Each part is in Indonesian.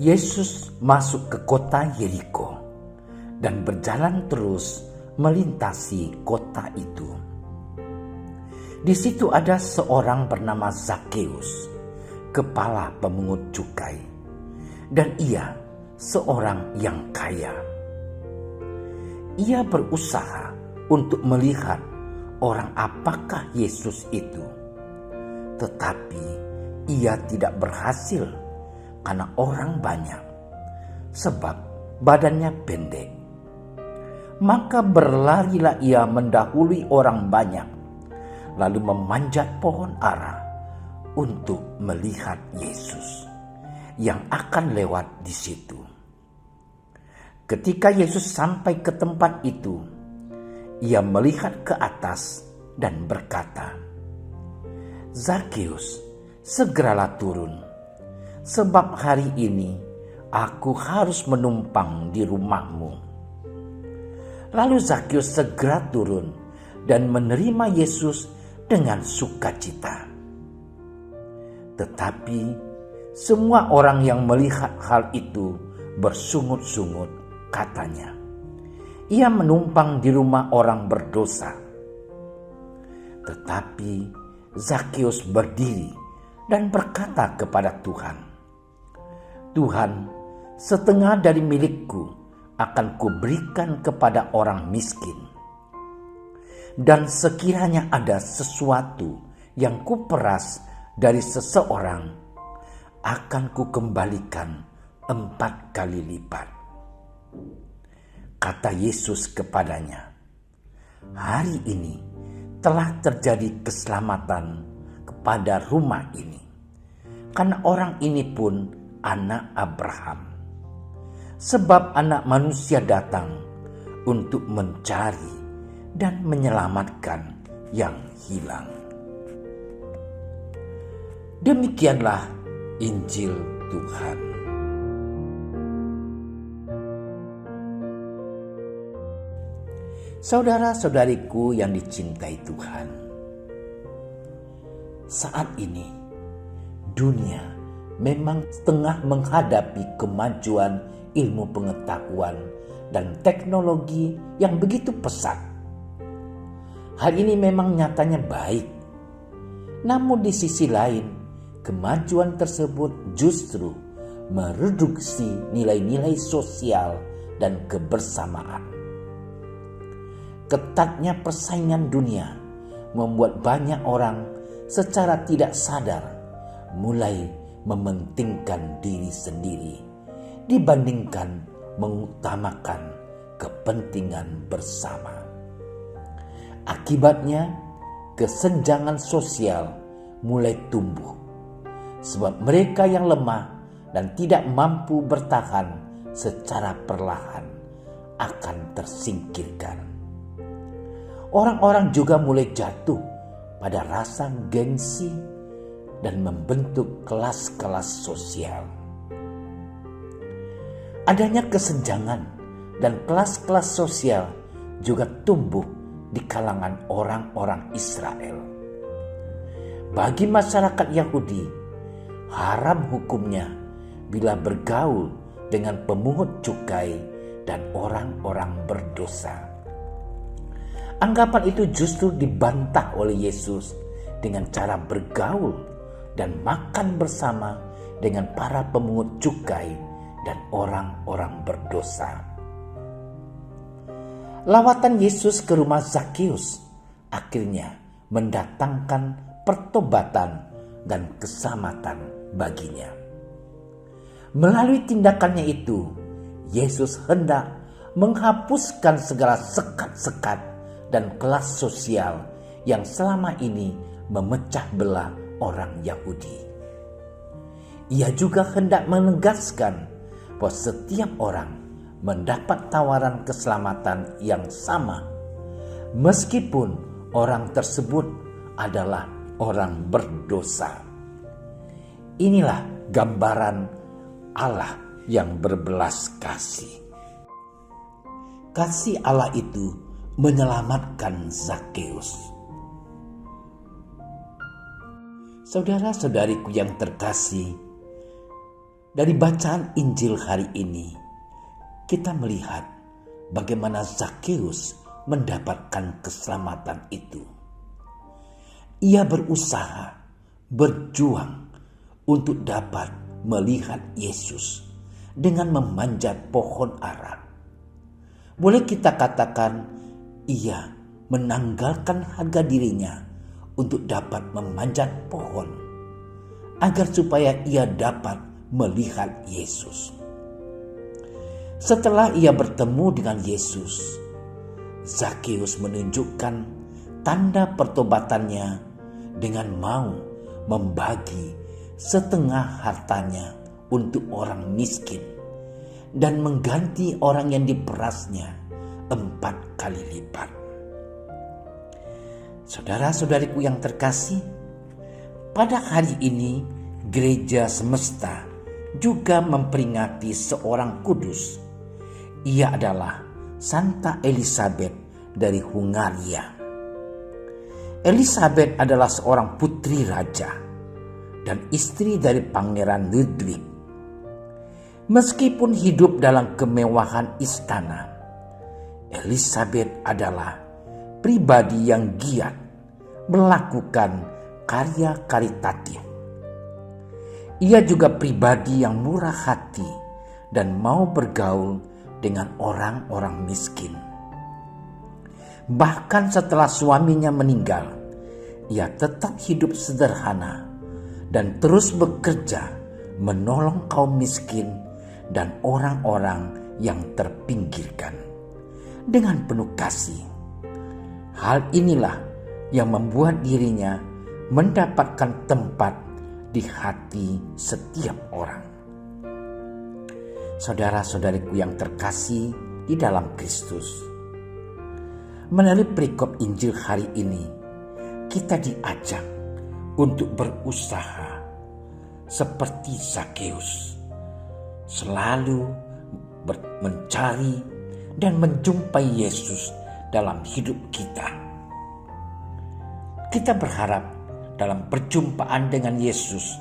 Yesus masuk ke kota Yeriko dan berjalan terus melintasi kota itu. Di situ ada seorang bernama Zakheus, kepala pemungut cukai, dan ia seorang yang kaya. Ia berusaha untuk melihat orang apakah Yesus itu, tetapi ia tidak berhasil karena orang banyak, sebab badannya pendek. Maka berlarilah ia mendahului orang banyak, lalu memanjat pohon ara untuk melihat Yesus yang akan lewat di situ. Ketika Yesus sampai ke tempat itu, ia melihat ke atas dan berkata, "Zakheus, segeralah turun, sebab hari ini aku harus menumpang di rumahmu." Lalu Zakheus segera turun dan menerima Yesus dengan sukacita. Tetapi semua orang yang melihat hal itu bersungut-sungut, katanya, "Ia menumpang di rumah orang berdosa." Tetapi Zakheus berdiri dan berkata kepada Tuhan, "Tuhan, setengah dari milikku akan kuberikan kepada orang miskin. Dan sekiranya ada sesuatu yang kuperas dari seseorang, akan kukembalikan 4 kali lipat." Kata Yesus kepadanya, "Hari ini telah terjadi keselamatan kepada rumah ini, karena orang ini pun anak Abraham. Sebab Anak Manusia datang untuk mencari dan menyelamatkan yang hilang." Demikianlah Injil Tuhan. Saudara-saudariku yang dicintai Tuhan, saat ini dunia memang tengah menghadapi kemajuan ilmu pengetahuan dan teknologi yang begitu pesat. Hal ini memang nyatanya baik. Namun di sisi lain, kemajuan tersebut justru mereduksi nilai-nilai sosial dan kebersamaan. Ketatnya persaingan dunia membuat banyak orang secara tidak sadar mulai mementingkan diri sendiri dibandingkan mengutamakan kepentingan bersama. Akibatnya, kesenjangan sosial mulai tumbuh, sebab mereka yang lemah dan tidak mampu bertahan secara perlahan akan tersingkirkan. Orang-orang juga mulai jatuh pada rasa gengsi dan membentuk kelas-kelas sosial. Adanya kesenjangan dan kelas-kelas sosial juga tumbuh di kalangan orang-orang Israel. Bagi masyarakat Yahudi, haram hukumnya bila bergaul dengan pemungut cukai dan orang-orang berdosa. Anggapan itu justru dibantah oleh Yesus dengan cara bergaul dan makan bersama dengan para pemungut cukai dan orang-orang berdosa. Lawatan Yesus ke rumah Zakheus akhirnya mendatangkan pertobatan dan keselamatan baginya. Melalui tindakannya itu, Yesus hendak menghapuskan segala sekat-sekat dan kelas sosial yang selama ini memecah belah orang Yahudi. Ia juga hendak menegaskan bahwa setiap orang mendapat tawaran keselamatan yang sama, meskipun orang tersebut adalah orang berdosa. Inilah gambaran Allah yang berbelas kasih. Kasih Allah itu menyelamatkan Zakheus. Saudara-saudariku yang terkasih, dari bacaan Injil hari ini, kita melihat bagaimana Zakheus mendapatkan keselamatan itu. Ia berusaha, berjuang untuk dapat melihat Yesus dengan memanjat pohon ara. Boleh kita katakan ia menanggalkan harga dirinya untuk dapat memanjat pohon agar supaya ia dapat melihat Yesus. Setelah ia bertemu dengan Yesus, Zakheus menunjukkan tanda pertobatannya dengan mau membagi setengah hartanya untuk orang miskin dan mengganti orang yang diperasnya 4 kali lipat. Saudara-saudariku yang terkasih, pada hari ini gereja semesta juga memperingati seorang kudus. Ia adalah Santa Elizabeth dari Hungaria. Elizabeth adalah seorang putri raja dan istri dari Pangeran Ludwig. Meskipun hidup dalam kemewahan istana, Elizabeth adalah pribadi yang giat melakukan karya karitatif. Ia juga pribadi yang murah hati dan mau bergaul dengan orang-orang miskin. Bahkan setelah suaminya meninggal, ia tetap hidup sederhana dan terus bekerja menolong kaum miskin dan orang-orang yang terpinggirkan dengan penuh kasih. Hal inilah yang membuat dirinya mendapatkan tempat di hati setiap orang. Saudara-saudariku yang terkasih di dalam Kristus, melalui perikop Injil hari ini, kita diajak untuk berusaha seperti Zakheus, selalu mencari dan menjumpai Yesus dalam hidup kita. Kita berharap dalam perjumpaan dengan Yesus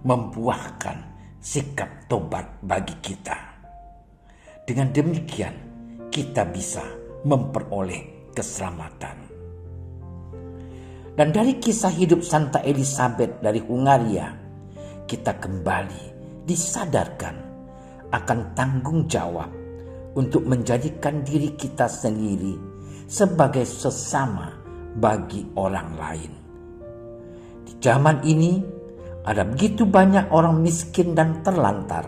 membuahkan sikap tobat bagi kita. Dengan demikian, kita bisa memperoleh keselamatan. Dan dari kisah hidup Santa Elizabeth dari Hungaria, kita kembali disadarkan akan tanggung jawab untuk menjadikan diri kita sendiri sebagai sesama bagi orang lain. Di zaman ini ada begitu banyak orang miskin dan terlantar.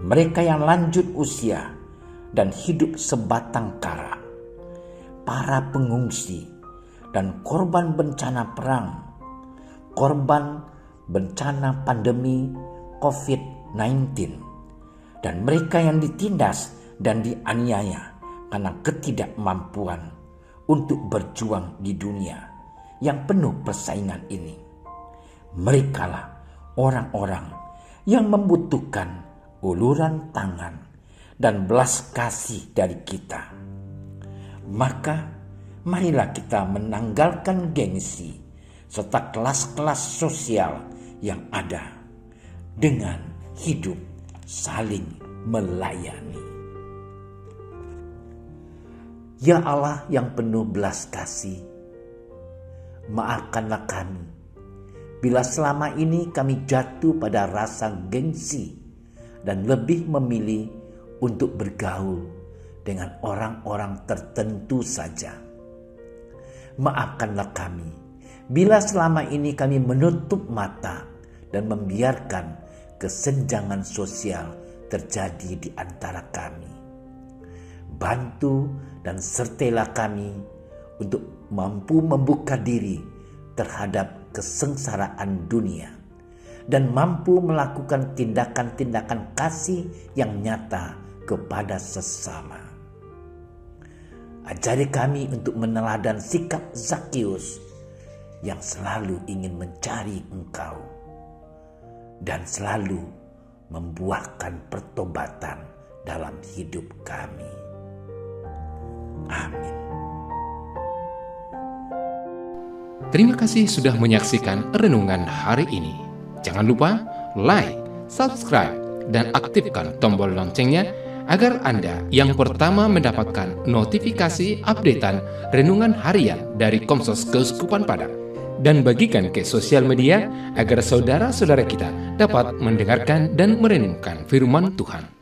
Mereka yang lanjut usia dan hidup sebatang kara, para pengungsi dan korban bencana perang, korban bencana pandemi COVID-19, dan mereka yang ditindas dan dianiaya karena ketidakmampuan untuk berjuang di dunia yang penuh persaingan ini. Merekalah orang-orang yang membutuhkan uluran tangan dan belas kasih dari kita. Maka marilah kita menanggalkan gengsi serta kelas-kelas sosial yang ada dengan hidup saling melayani. Ya Allah yang penuh belas kasih, maafkanlah kami bila selama ini kami jatuh pada rasa gengsi dan lebih memilih untuk bergaul dengan orang-orang tertentu saja. Maafkanlah kami bila selama ini kami menutup mata dan membiarkan kesenjangan sosial terjadi di antara kami. bantu dan sertailah kami untuk mampu membuka diri terhadap kesengsaraan dunia dan mampu melakukan tindakan-tindakan kasih yang nyata kepada sesama. Ajari kami untuk meneladan sikap Zakius yang selalu ingin mencari Engkau dan selalu membuahkan pertobatan dalam hidup kami. Amin. Terima kasih sudah menyaksikan renungan hari ini. Jangan lupa like, subscribe, dan aktifkan tombol loncengnya agar Anda yang pertama mendapatkan notifikasi updatean renungan harian dari Komsos Keuskupan Padang. Dan bagikan ke sosial media agar saudara-saudara kita dapat mendengarkan dan merenungkan firman Tuhan.